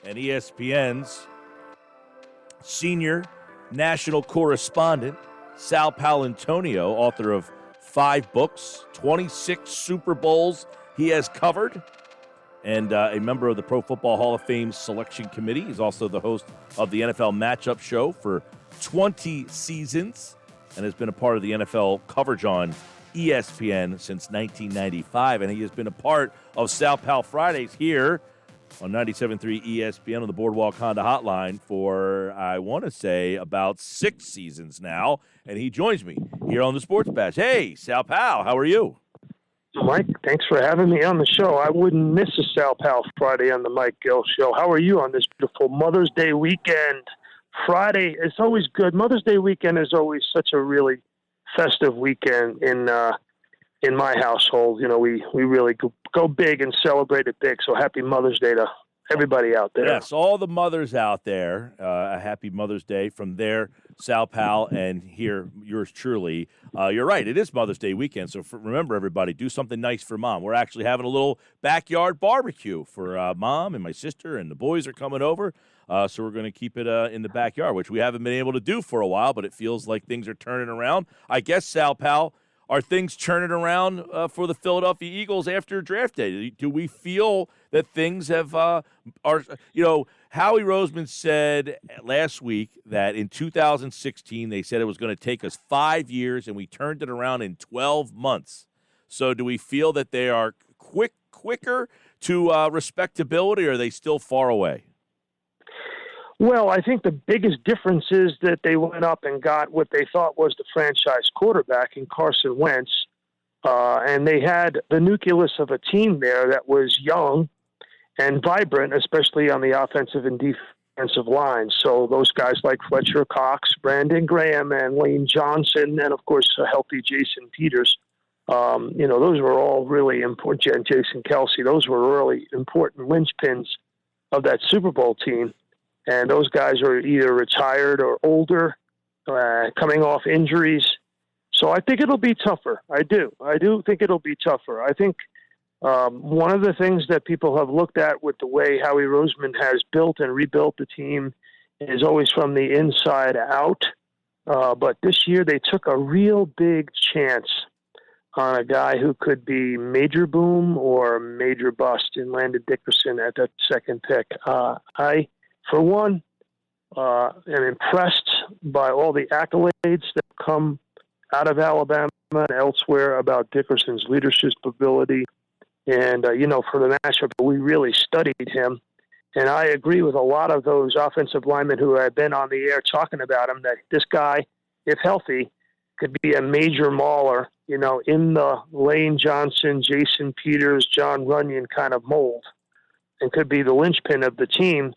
and ESPN's senior national correspondent, Sal Paolantonio, author of 5 books, 26 Super Bowls he has covered, and a member of the Pro Football Hall of Fame Selection Committee. He's also the host of the NFL Matchup Show for 20 seasons and has been a part of the NFL coverage on ESPN since 1995. And he has been a part of Sal Pal Fridays here on 97.3 ESPN on the Boardwalk Honda Hotline for, I want to say, about 6 seasons now. And he joins me here on the Sports Bash. Hey, Sal Pal, how are you? Mike, thanks for having me on the show. I wouldn't miss a Sal Pal Friday on the Mike Gill Show. How are you on this beautiful Mother's Day weekend? Friday is always good. Mother's Day weekend is always such a really festive weekend in my household. You know, we really go big and celebrate it big. So happy Mother's Day to everybody out there. Yes, all the mothers out there, a happy Mother's Day from there, Sal Pal, and here, yours truly. You're right, it is Mother's Day weekend, so remember, everybody, do something nice for Mom. We're actually having a little backyard barbecue for Mom and my sister, and the boys are coming over, so we're going to keep it in the backyard, which we haven't been able to do for a while, but it feels like things are turning around. I guess, Sal Pal, are things turning around for the Philadelphia Eagles after draft day? Do we feel that things have Howie Roseman said last week that in 2016 they said it was going to take us 5 years and we turned it around in 12 months. So do we feel that they are quicker to respectability, or are they still far away? Well, I think the biggest difference is that they went up and got what they thought was the franchise quarterback in Carson Wentz, and they had the nucleus of a team there that was young and vibrant, especially on the offensive and defensive line. So those guys like Fletcher Cox, Brandon Graham, and Lane Johnson, and of course a healthy Jason Peters. Those were all really important. Jason Kelsey, those were really important linchpins of that Super Bowl team. And those guys are either retired or older, coming off injuries. So I think it'll be tougher. I do think it'll be tougher. I think one of the things that people have looked at with the way Howie Roseman has built and rebuilt the team is always from the inside out. But this year they took a real big chance on a guy who could be major boom or major bust in Landon Dickerson at that second pick. For one, am impressed by all the accolades that come out of Alabama and elsewhere about Dickerson's leadership ability. And, for the matchup, we really studied him. And I agree with a lot of those offensive linemen who have been on the air talking about him, that this guy, if healthy, could be a major mauler, in the Lane Johnson, Jason Peters, John Runyon kind of mold, and could be the linchpin of the team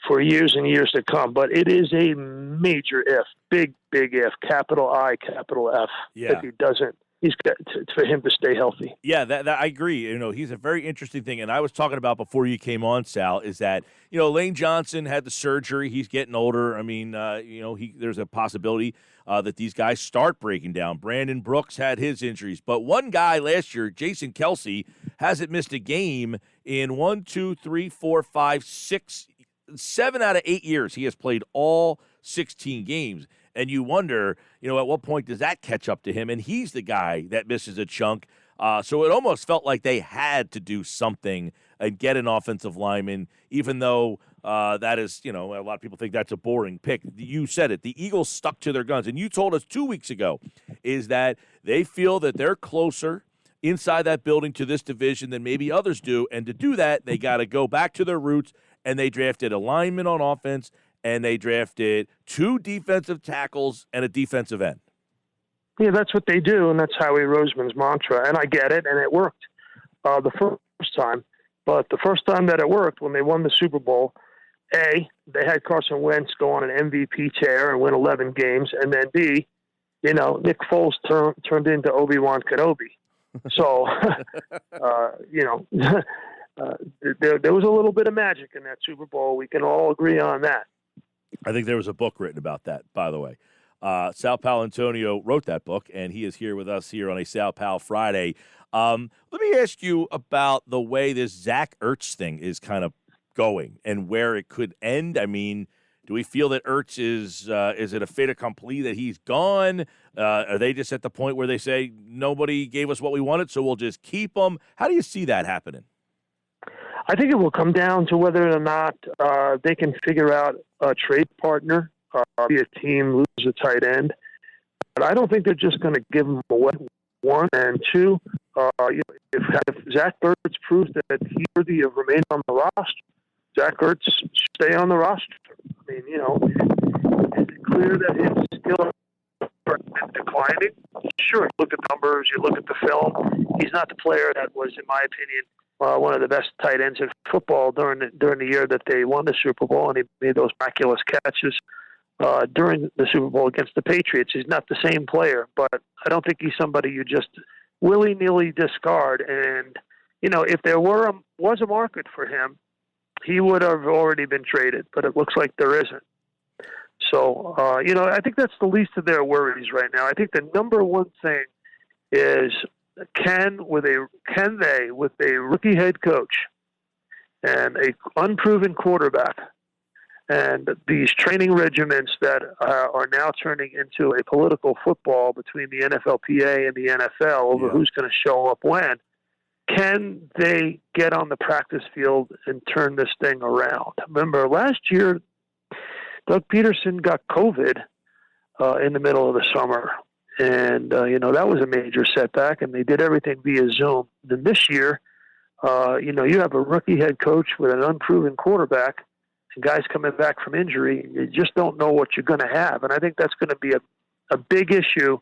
for years and years to come. But it is a major if, big if, capital I, capital F. Yeah. If he doesn't, he's got for him to stay healthy. Yeah, that I agree. He's a very interesting thing. And I was talking about before you came on, Sal, is that, Lane Johnson had the surgery. He's getting older. I mean, there's a possibility that these guys start breaking down. Brandon Brooks had his injuries. But one guy last year, Jason Kelsey, hasn't missed a game in 7 out of 8 years. He has played all 16 games. And you wonder, at what point does that catch up to him? And he's the guy that misses a chunk. So it almost felt like they had to do something and get an offensive lineman, even though that is, a lot of people think that's a boring pick. You said it. The Eagles stuck to their guns. And you told us 2 weeks ago is that they feel that they're closer inside that building to this division than maybe others do. And to do that, they got to go back to their roots. And they drafted a lineman on offense, and they drafted 2 defensive tackles and a defensive end. Yeah, that's what they do, and that's Howie Roseman's mantra. And I get it, and it worked the first time. But the first time that it worked, when they won the Super Bowl, A, they had Carson Wentz go on an MVP tear and win 11 games, and then B, Nick Foles turned into Obi-Wan Kenobi. So, there was a little bit of magic in that Super Bowl. We can all agree on that. I think there was a book written about that, by the way. Sal Paolantonio wrote that book, and he is here with us here on a Sal Pal Friday. Let me ask you about the way this Zach Ertz thing is kind of going and where it could end? I mean, do we feel that Ertz is it a fait accompli that he's gone? Are they just at the point where they say nobody gave us what we wanted, so we'll just keep him? How do you see that happening? I think it will come down to whether or not they can figure out a trade partner, be a team lose a tight end. But I don't think they're just going to give him away. One and two, if Zach Ertz proves that he's worthy of remaining on the roster, Zach Ertz stay on the roster. I mean, is it clear that his skill is declining? Sure, you look at numbers, you look at the film. He's not the player that was, in my opinion, one of the best tight ends in football during the year that they won the Super Bowl, and he made those miraculous catches during the Super Bowl against the Patriots. He's not the same player, but I don't think he's somebody you just willy-nilly discard. And, if there was a market for him, he would have already been traded, but it looks like there isn't. So, I think that's the least of their worries right now. I think the number one thing is can they, with a rookie head coach and a unproven quarterback, and these training regimens that are now turning into a political football between the NFLPA and the NFL over who's going to show up when, can they get on the practice field and turn this thing around? Remember, last year, Doug Peterson got COVID in the middle of the summer. And, that was a major setback, and they did everything via Zoom. Then this year, you have a rookie head coach with an unproven quarterback and guys coming back from injury. You just don't know what you're going to have. And I think that's going to be a big issue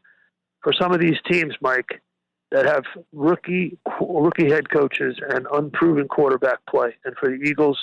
for some of these teams, Mike, that have rookie head coaches and unproven quarterback play. And for the Eagles,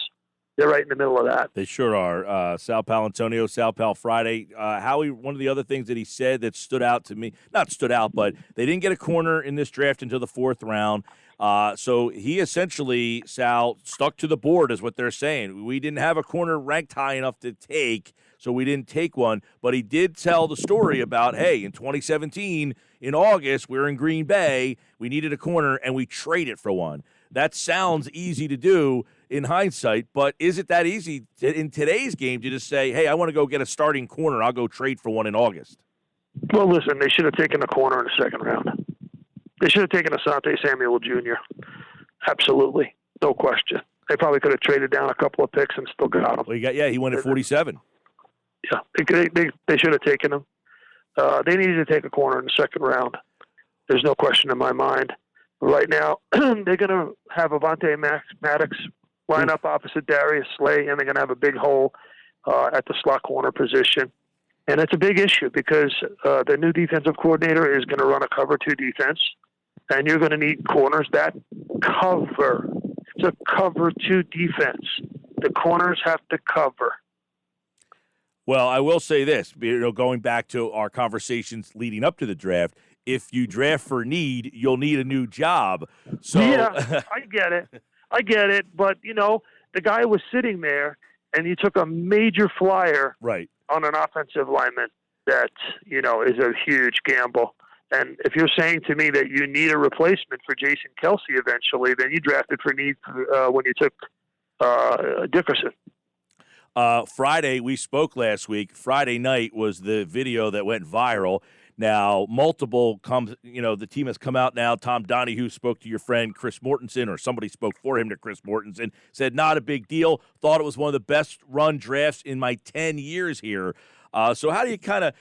they're right in the middle of that. They sure are. Sal Paolantonio, Sal Pal Friday. Howie, one of the other things that he said that stood out to me, not stood out, but they didn't get a corner in this draft until the fourth round. So he essentially, Sal, stuck to the board is what they're saying. We didn't have a corner ranked high enough to take, so we didn't take one. But he did tell the story about, hey, in 2017, in August, we were in Green Bay, we needed a corner, and we traded for one. That sounds easy to do in hindsight, but is it that easy in today's game to just say, hey, I want to go get a starting corner, I'll go trade for one in August? Well, listen, they should have taken a corner in the second round. They should have taken Asante Samuel Jr. Absolutely. No question. They probably could have traded down a couple of picks and still got him. Well, he went at 47. Yeah, they should have taken him. They needed to take a corner in the second round. There's no question in my mind. Right now, they're going to have Avonte Maddox line up opposite Darius Slay, and they're going to have a big hole at the slot corner position. And it's a big issue because the new defensive coordinator is going to run a cover 2 defense, and you're going to need corners that cover. It's a cover 2 defense. The corners have to cover. Well, I will say this, going back to our conversations leading up to the draft, if you draft for need, you'll need a new job. So yeah, I get it. But, the guy was sitting there, and you took a major flyer right on an offensive lineman that, is a huge gamble. And if you're saying to me that you need a replacement for Jason Kelsey eventually, then you drafted for need when you took Dickerson. Friday, we spoke last week. Friday night was the video that went viral. Now, the team has come out now. Tom Donahue spoke to your friend Chris Mortensen, or somebody spoke for him to Chris Mortensen, said not a big deal, thought it was one of the best run drafts in my 10 years here. So how do you kind of,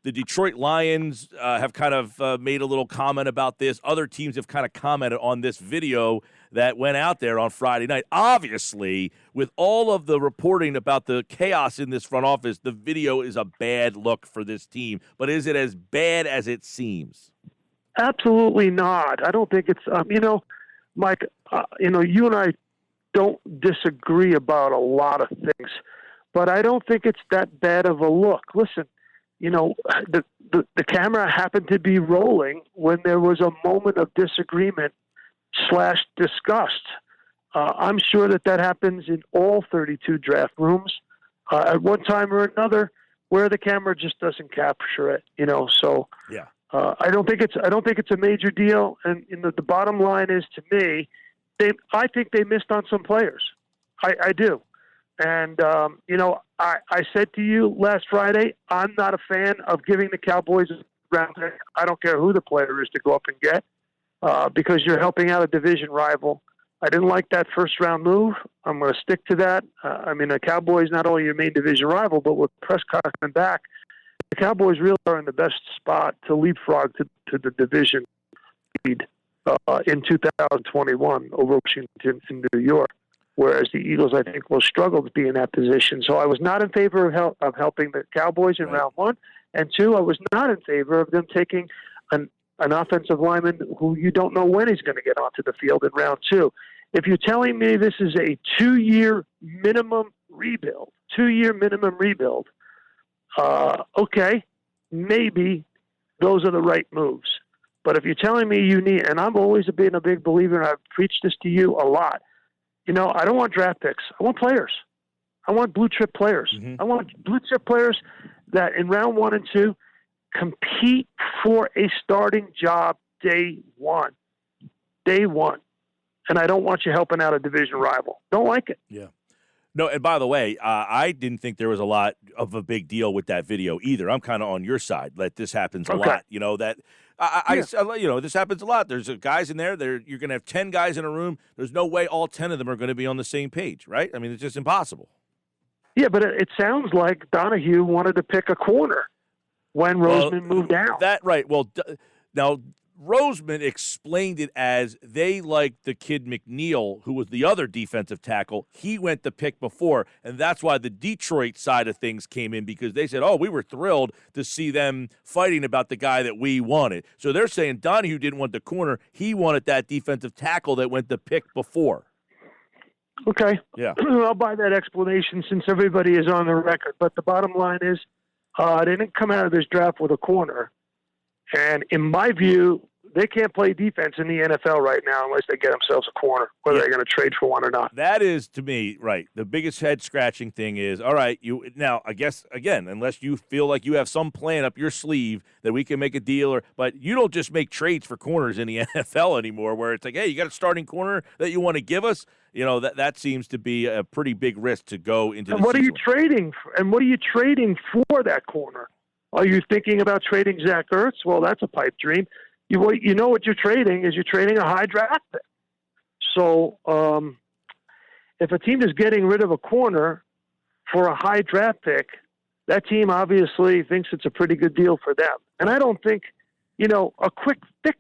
the Detroit Lions have kind of made a little comment about this. Other teams have kind of commented on this video that went out there on Friday night. Obviously, with all of the reporting about the chaos in this front office, the video is a bad look for this team. But is it as bad as it seems? Absolutely not. I don't think it's, Mike, you and I don't disagree about a lot of things, but I don't think it's that bad of a look. Listen, the camera happened to be rolling when there was a moment of disagreement / disgust. I'm sure that happens in all 32 draft rooms at one time or another, where the camera just doesn't capture it. So yeah. I don't think it's a major deal. And the bottom line is, to me, I think they missed on some players. I do. And, I said to you last Friday, I'm not a fan of giving the Cowboys a round pick. I don't care who the player is to go up and get, because you're helping out a division rival. I didn't like that first-round move. I'm going to stick to that. The Cowboys, not only your main division rival, but with Prescott coming back, the Cowboys really are in the best spot to leapfrog to the division lead in 2021 over Washington and New York, whereas the Eagles, I think, will struggle to be in that position. So I was not in favor of helping the Cowboys in round one. And two, I was not in favor of them taking an offensive lineman who you don't know when he's going to get onto the field in round two. If you're telling me this is a 2-year minimum rebuild, okay, maybe those are the right moves. But if you're telling me you need, and I've always been a big believer, and I've preached this to you a lot, I don't want draft picks. I want players. I want blue-chip players. Mm-hmm. I want blue-chip players that in round 1 and 2 compete for a starting job day one. And I don't want you helping out a division rival. Don't like it. Yeah. No, and by the way, I didn't think there was a lot of a big deal with that video either. I'm kind of on your side. That this happens a lot. This happens a lot. There's guys in there. You're going to have 10 guys in a room. There's no way all 10 of them are going to be on the same page, right? I mean, it's just impossible. Yeah, but it sounds like Donahue wanted to pick a corner when Roseman moved out. That right. Well, now Roseman explained it as they liked the kid McNeil, who was the other defensive tackle. He went the pick before, and that's why the Detroit side of things came in, because they said, we were thrilled to see them fighting about the guy that we wanted. So they're saying Donahue didn't want the corner. He wanted that defensive tackle that went the pick before. Okay. Yeah. I'll buy that explanation since everybody is on the record. But the bottom line is they didn't come out of this draft with a corner. And in my view, they can't play defense in the NFL right now unless they get themselves a corner, whether they're going to trade for one or not. That is, to me, right. The biggest head-scratching thing is, all right, now, I guess, again, unless you feel like you have some plan up your sleeve that we can make a deal, but you don't just make trades for corners in the NFL anymore where it's like, hey, you got a starting corner that you want to give us? That seems to be a pretty big risk to go into the season. What are you trading for? And what are you trading for that corner? Are you thinking about trading Zach Ertz? Well, that's a pipe dream. What you're trading is you're trading a high draft pick. So if a team is getting rid of a corner for a high draft pick, that team obviously thinks it's a pretty good deal for them. And I don't think, a quick fix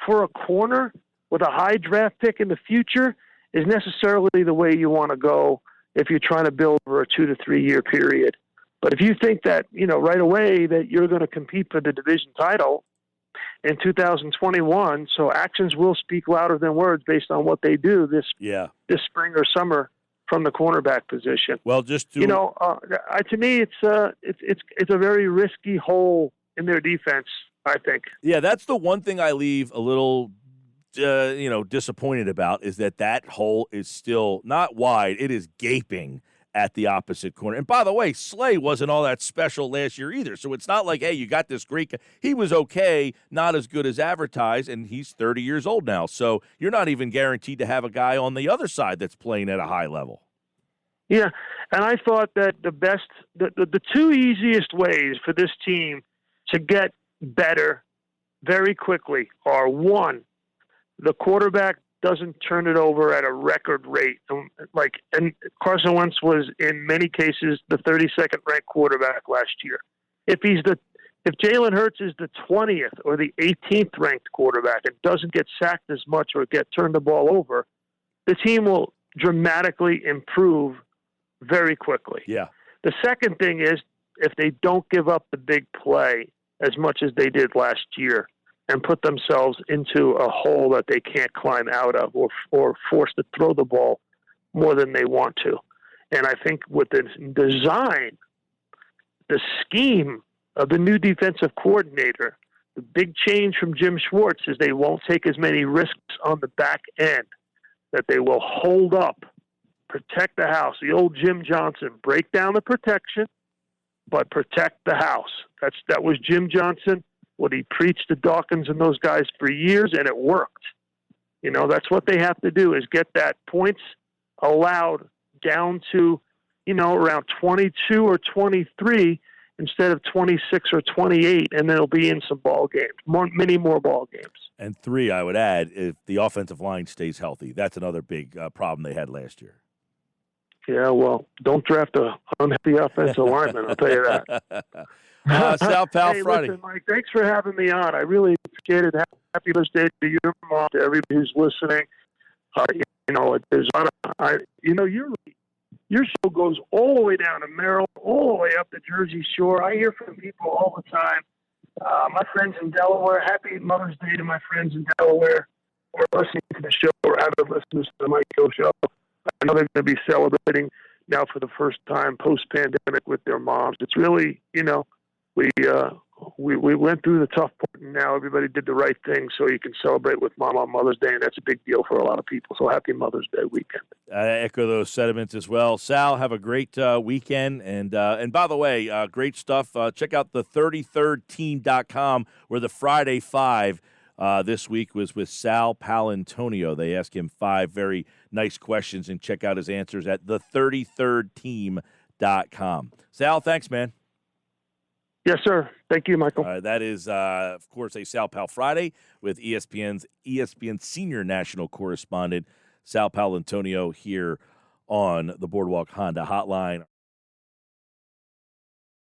for a corner with a high draft pick in the future is necessarily the way you want to go if you're trying to build over a 2 to 3 year period. But if you think that, right away that you're going to compete for the division title in 2021, so actions will speak louder than words based on what they do this spring or summer from the cornerback position. Well, just to to me, it's a very risky hole in their defense, I think. Yeah, that's the one thing I leave a little disappointed about, is that hole is still not wide. It is gaping at the opposite corner. And by the way, Slay wasn't all that special last year either. So it's not like, hey, you got this great guy. He was okay, not as good as advertised, and he's 30 years old now. So you're not even guaranteed to have a guy on the other side that's playing at a high level. Yeah, and I thought that the two easiest ways for this team to get better very quickly are, one, the quarterback doesn't turn it over at a record rate. And Carson Wentz was in many cases the 32nd ranked quarterback last year. If Jalen Hurts is the 20th or the 18th ranked quarterback and doesn't get sacked as much or get turned the ball over, the team will dramatically improve very quickly. Yeah. The second thing is, if they don't give up the big play as much as they did last year and put themselves into a hole that they can't climb out of, or forced to throw the ball more than they want to. And I think with the design, the scheme of the new defensive coordinator, the big change from Jim Schwartz is they won't take as many risks on the back end, that they will hold up, protect the house. The old Jim Johnson, break down the protection, but protect the house. That was Jim Johnson, what he preached to Dawkins and those guys for years, and it worked. That's what they have to do, is get that points allowed down to, around 22 or 23 instead of 26 or 28, and then it'll be in some ball games, many more ball games. And 3, I would add, if the offensive line stays healthy. That's another big problem they had last year. Yeah, well, don't draft a unhealthy offensive lineman, I'll tell you that. Sal Pal hey, Friday. Listen, Mike, thanks for having me on. I really appreciate it. Happy birthday to you, Mom, to everybody who's listening. There's a lot of, your show goes all the way down to Maryland, all the way up the Jersey Shore. I hear from people all the time. My friends in Delaware, happy Mother's Day to my friends in Delaware who are listening to the show or have listened to the Mike Gill show. I know they're going to be celebrating now for the first time post-pandemic with their moms. It's really, we went through the tough part, and now everybody did the right thing so you can celebrate with Mom on Mother's Day, and that's a big deal for a lot of people. So happy Mother's Day weekend. I echo those sentiments as well. Sal, have a great weekend. And by the way, great stuff. Check out the 33rdteam.com where the Friday 5 this week was with Sal Paolantonio. They asked him 5 very nice questions, and check out his answers at the 33rdteam.com. Sal, thanks, man. Yes, sir. Thank you, Michael. All right, that is, of course, a Sal Pal Friday with ESPN senior national correspondent Sal Paolantonio here on the Boardwalk Honda Hotline.